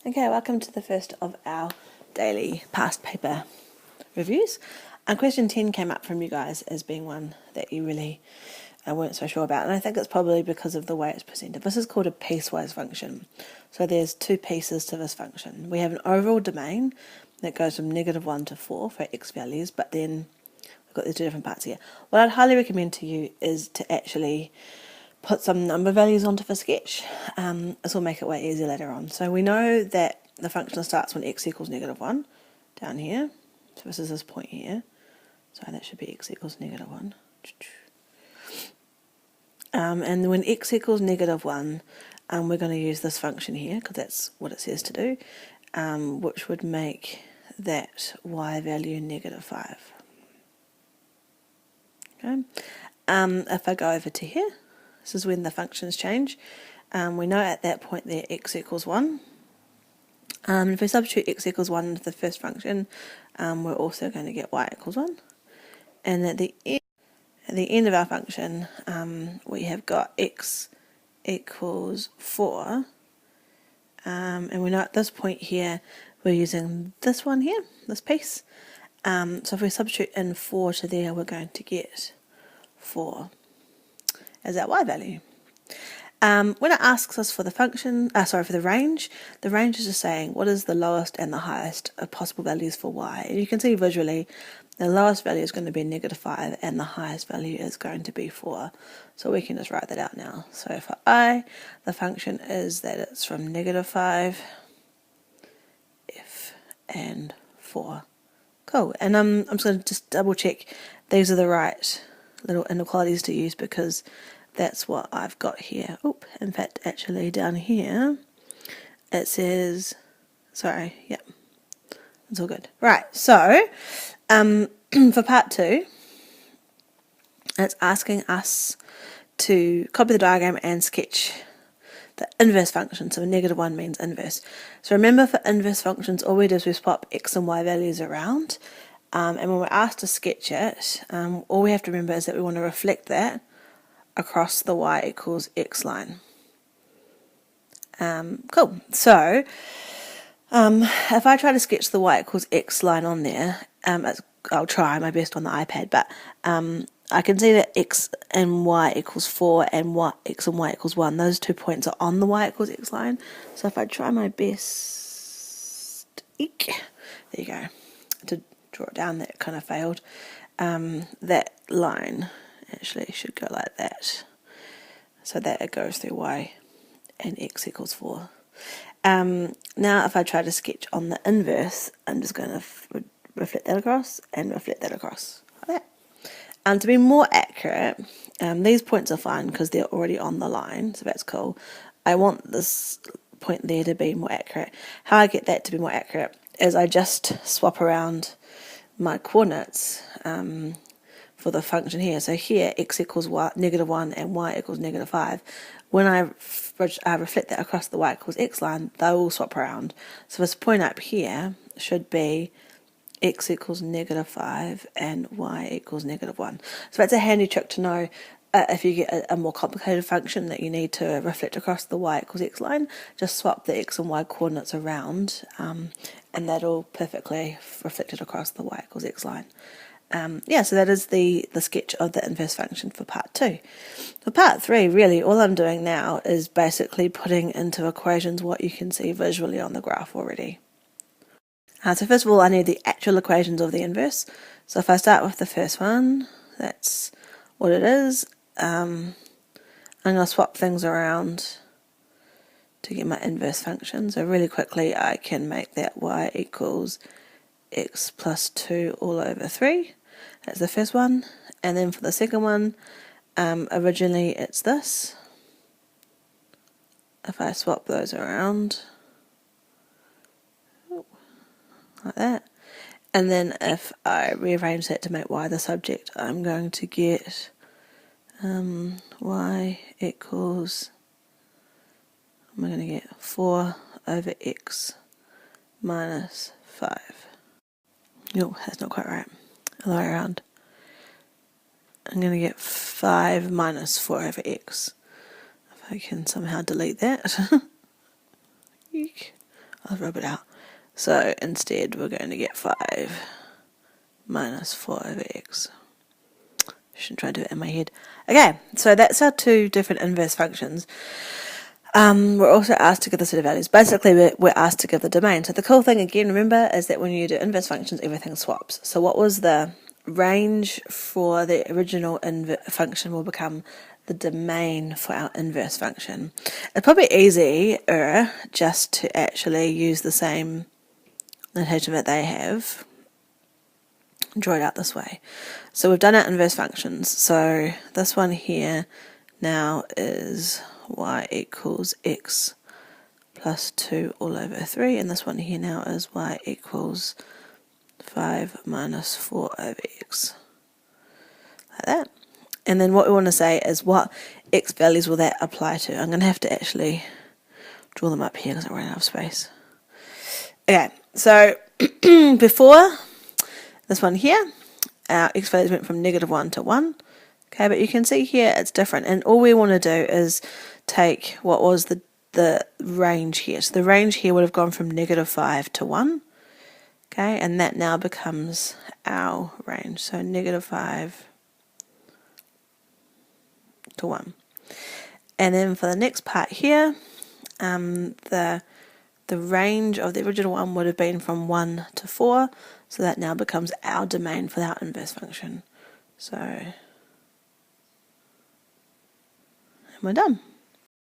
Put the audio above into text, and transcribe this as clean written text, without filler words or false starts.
Okay, welcome to the first of our daily past paper reviews. Question 10 came up from you guys as being one that you really weren't so sure about, and I think it's probably because of the way it's presented. This is called a piecewise function. So there's two pieces to this function. We have an overall domain that goes from -1 to 4 for x values, but then we've got these two different parts here. What I'd highly recommend to you is to actually put some number values onto the sketch. This will make it way easier later on. So we know that the function starts when x equals -1 down here. So this is this point here. So that should be x equals -1. And when x equals -1, we're going to use this function here because that's what it says to do, which would make that y value -5. Okay. If I go over to here, this is when the functions change. We know at that point there x equals 1. If we substitute x equals 1 into the first function, we're also going to get y equals 1. And at the end of our function, we have got x equals 4. And we know at this point here, we're using this one here, this piece. So if we substitute in 4 to there, we're going to get 4 as our y value. When it asks us for the function, for the range is just saying what is the lowest and the highest of possible values for y. And you can see visually the lowest value is going to be -5 and the highest value is going to be 4. So we can just write that out now. So for I, the function is that it's from -5, f, and 4. Cool. And I'm just going to just double check these are the right little inequalities to use because that's what I've got here. Oop, in fact, actually down here, it says, sorry, yep, it's all good. Right, so, for part 2, it's asking us to copy the diagram and sketch the inverse function. So -1 means inverse. So remember for inverse functions, all we do is we swap x and y values around. And when we're asked to sketch it, all we have to remember is that we want to reflect that across the y equals x line. Cool. So if I try to sketch the y equals x line on there, I'll try my best on the iPad, but I can see that x and y equals 4 and x and y equals 1. Those 2 points are on the y equals x line. So if I try my best, there you go, to draw it down, that kind of failed. That line actually should go like that, so that it goes through y and x equals 4. Now if I try to sketch on the inverse, I'm just going to reflect that across and reflect that across like that. And to be more accurate, these points are fine because they're already on the line, so that's cool. I want this point there to be more accurate. How I get that to be more accurate is I just swap around my coordinates for the function here. So here x equals -1 and y equals -5. When I reflect that across the y equals x line, they will swap around. So this point up here should be x equals -5 and y equals -1. So that's a handy trick to know if you get a more complicated function that you need to reflect across the y equals x line. Just swap the x and y coordinates around, and that'll perfectly reflect it across the y equals x line. So that is the sketch of the inverse function for part 2. For part 3, really, all I'm doing now is basically putting into equations what you can see visually on the graph already. So first of all, I need the actual equations of the inverse. So if I start with the first one, that's what it is. I'm going to swap things around to get my inverse function. So really quickly, I can make that y equals x plus 2 all over 3. That's the first one. And then for the second one, originally it's this. If I swap those around, like that. And then if I rearrange that to make y the subject, I'm going to get y equals, I'm going to get 4 over x minus 5. No, that's not quite right. Other way around. I'm going to get 5 minus 4 over x. If I can somehow delete that. I'll I'll rub it out. So instead we're going to get 5 minus 4 over x. Shouldn't try to do it in my head. Okay, so that's our two different inverse functions. We're also asked to give the set of values. Basically, we're asked to give the domain. So the cool thing, again, remember, is that when you do inverse functions, everything swaps. So what was the range for the original function will become the domain for our inverse function. It's probably easier just to actually use the same notation that they have, draw it out this way. So we've done our inverse functions. So this one here now is y equals x plus 2 all over 3, and this one here now is y equals 5 minus 4 over x, like that. And then what we want to say is what x values will that apply to. I'm going to have to actually draw them up here because I ran out of space. Okay, so before this one here, our x values went from -1 to 1. Okay, but you can see here it's different, and all we want to do is take what was the range here. So the range here would have gone from -5 to 1. Okay, and that now becomes our range. So -5 to 1. And then for the next part here, the range of the original one would have been from 1 to 4. So that now becomes our domain for our inverse function. So, and we're done.